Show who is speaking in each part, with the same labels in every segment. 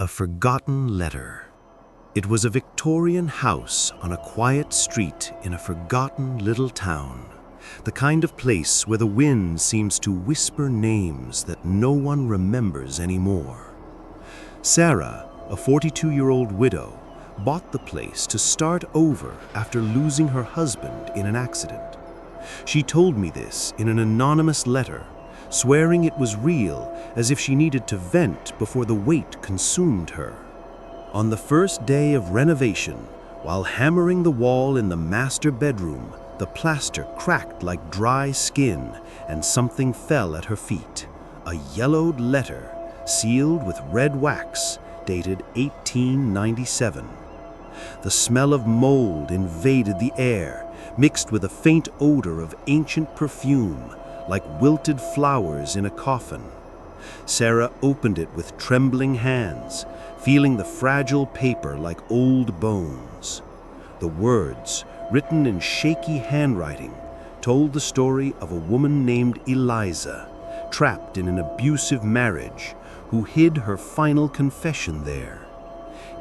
Speaker 1: A forgotten letter. It was a Victorian house on a quiet street in a forgotten little town, the kind of place where the wind seems to whisper names that no one remembers anymore. Sarah, a 42-year-old widow, bought the place to start over after losing her husband in an accident. She told me this in an anonymous letter, swearing it was real, as if she needed to vent before the weight consumed her. On the first day of renovation, while hammering the wall in the master bedroom, the plaster cracked like dry skin and something fell at her feet. A yellowed letter, sealed with red wax, dated 1897. The smell of mold invaded the air, mixed with a faint odor of ancient perfume, like wilted flowers in a coffin. Sarah opened it with trembling hands, feeling the fragile paper like old bones. The words, written in shaky handwriting, told the story of a woman named Eliza, trapped in an abusive marriage, who hid her final confession there.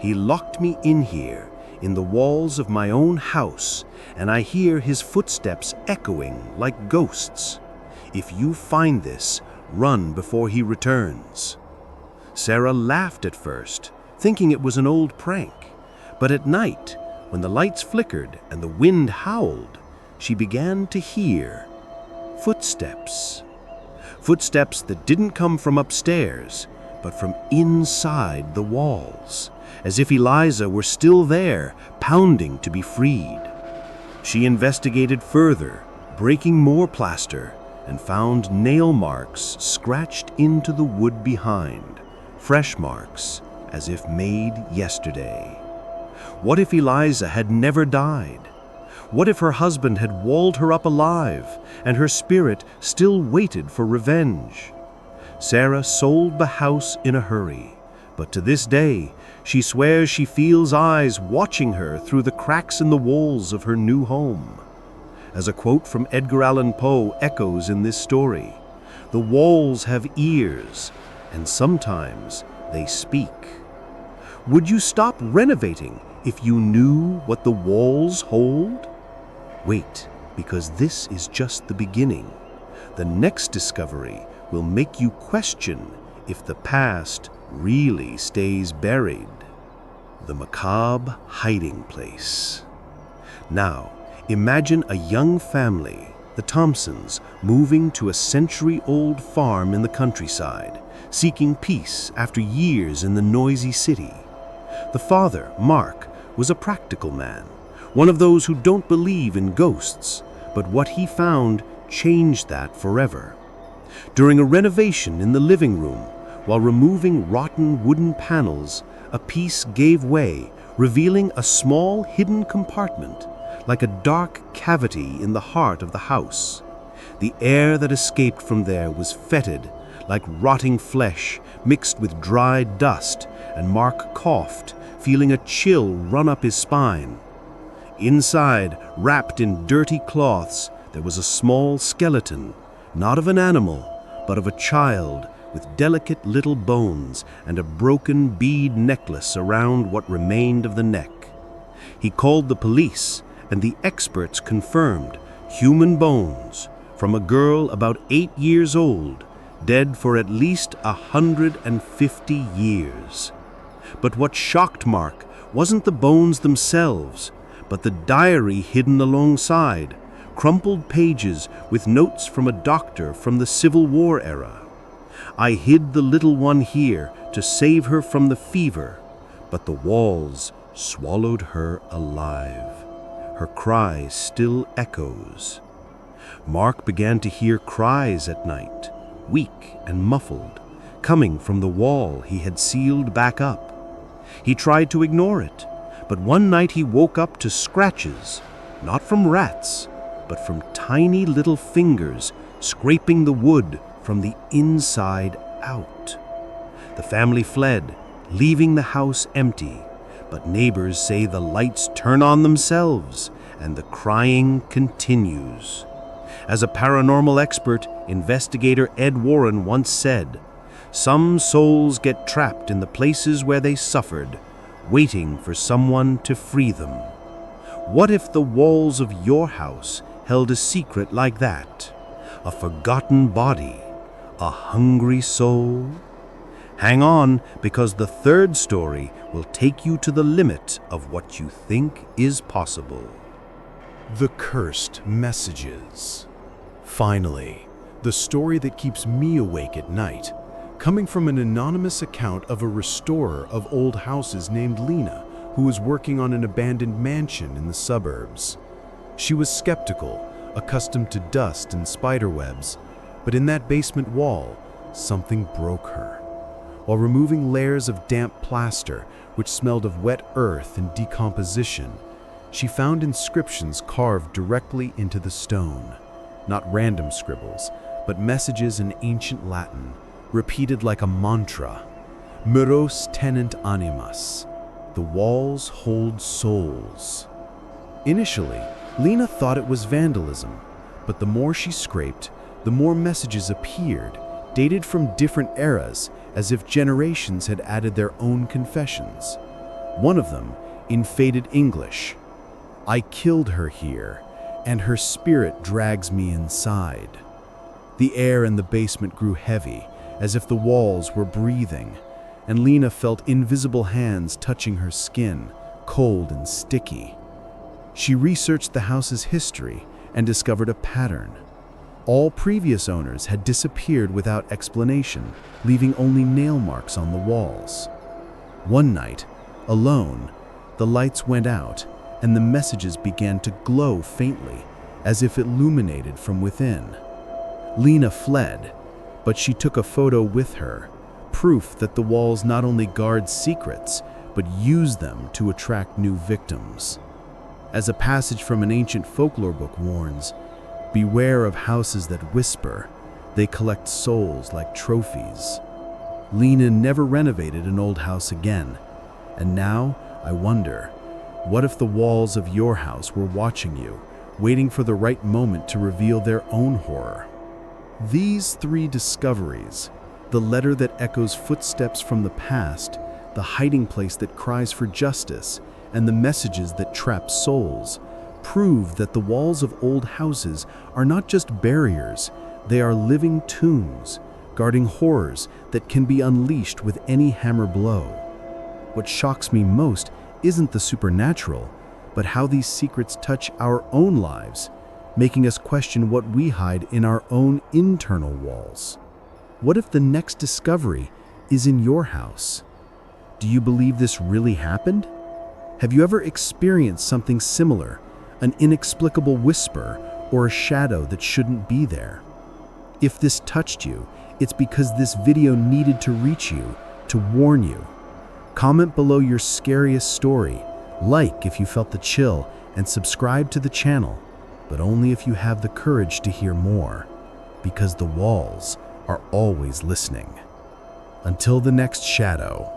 Speaker 1: He locked me in here, in the walls of my own house, and I hear his footsteps echoing like ghosts. If you find this, run before he returns. Sarah laughed at first, thinking it was an old prank, but at night, when the lights flickered and the wind howled, she began to hear footsteps. Footsteps that didn't come from upstairs, but from inside the walls, as if Eliza were still there, pounding to be freed. She investigated further, breaking more plaster, and found nail marks scratched into the wood behind, fresh marks as if made yesterday. What if Eliza had never died? What if her husband had walled her up alive and her spirit still waited for revenge? Sarah sold the house in a hurry, but to this day she swears she feels eyes watching her through the cracks in the walls of her new home. As a quote from Edgar Allan Poe echoes in this story, "The walls have ears, and sometimes they speak." Would you stop renovating if you knew what the walls hold? Wait, because this is just the beginning. The next discovery will make you question if the past really stays buried. The Macabre Hiding Place. Now, imagine a young family, the Thompsons, moving to a century-old farm in the countryside, seeking peace after years in the noisy city. The father, Mark, was a practical man, one of those who don't believe in ghosts, but what he found changed that forever. During a renovation in the living room, while removing rotten wooden panels, a piece gave way, revealing a small hidden compartment, like a dark cavity in the heart of the house. The air that escaped from there was fetid, like rotting flesh mixed with dry dust, and Mark coughed, feeling a chill run up his spine. Inside, wrapped in dirty cloths, there was a small skeleton, not of an animal, but of a child, with delicate little bones and a broken bead necklace around what remained of the neck. He called the police, and the experts confirmed human bones from a girl about 8 years old, dead for at least 150 years. But what shocked Mark wasn't the bones themselves, but the diary hidden alongside, crumpled pages with notes from a doctor from the Civil War era. "I hid the little one here to save her from the fever, but the walls swallowed her alive. Her cry still echoes." Mark began to hear cries at night, weak and muffled, coming from the wall he had sealed back up. He tried to ignore it, but one night he woke up to scratches, not from rats, but from tiny little fingers scraping the wood from the inside out. The family fled, leaving the house empty, but neighbors say the lights turn on themselves and the crying continues. As a paranormal expert, investigator Ed Warren once said, Some souls get trapped in the places where they suffered, waiting for someone to free them. What if the walls of your house held a secret like that? A forgotten body? A hungry soul? Hang on, because the third story will take you to the limit of what you think is possible.
Speaker 2: The Cursed Messages. Finally, the story that keeps me awake at night, coming from an anonymous account of a restorer of old houses named Lena, who was working on an abandoned mansion in the suburbs. She was skeptical, accustomed to dust and spiderwebs, but in that basement wall, something broke her. While removing layers of damp plaster, which smelled of wet earth and decomposition, she found inscriptions carved directly into the stone. Not random scribbles, but messages in ancient Latin, repeated like a mantra. Muros tenent animas. The walls hold souls. Initially, Lena thought it was vandalism, but the more she scraped, the more messages appeared, dated from different eras, as if generations had added their own confessions. One of them, in faded English, "I killed her here, and her spirit drags me inside." The air in the basement grew heavy, as if the walls were breathing, and Lena felt invisible hands touching her skin, cold and sticky. She researched the house's history and discovered a pattern. All previous owners had disappeared without explanation, leaving only nail marks on the walls. One night, alone, the lights went out and the messages began to glow faintly, as if illuminated from within. Lena fled, but she took a photo with her, proof that the walls not only guard secrets, but use them to attract new victims. As a passage from an ancient folklore book warns, beware of houses that whisper, they collect souls like trophies. Lena never renovated an old house again, and now I wonder, what if the walls of your house were watching you, waiting for the right moment to reveal their own horror? These three discoveries, the letter that echoes footsteps from the past, the hiding place that cries for justice, and the messages that trap souls, prove that the walls of old houses are not just barriers, they are living tombs, guarding horrors that can be unleashed with any hammer blow. What shocks me most isn't the supernatural, but how these secrets touch our own lives, making us question what we hide in our own internal walls. What if the next discovery is in your house? Do you believe this really happened? Have you ever experienced something similar, an inexplicable whisper or a shadow that shouldn't be there? If this touched you, it's because this video needed to reach you, to warn you. Comment below your scariest story, like if you felt the chill, and subscribe to the channel, but only if you have the courage to hear more, because the walls are always listening. Until the next shadow.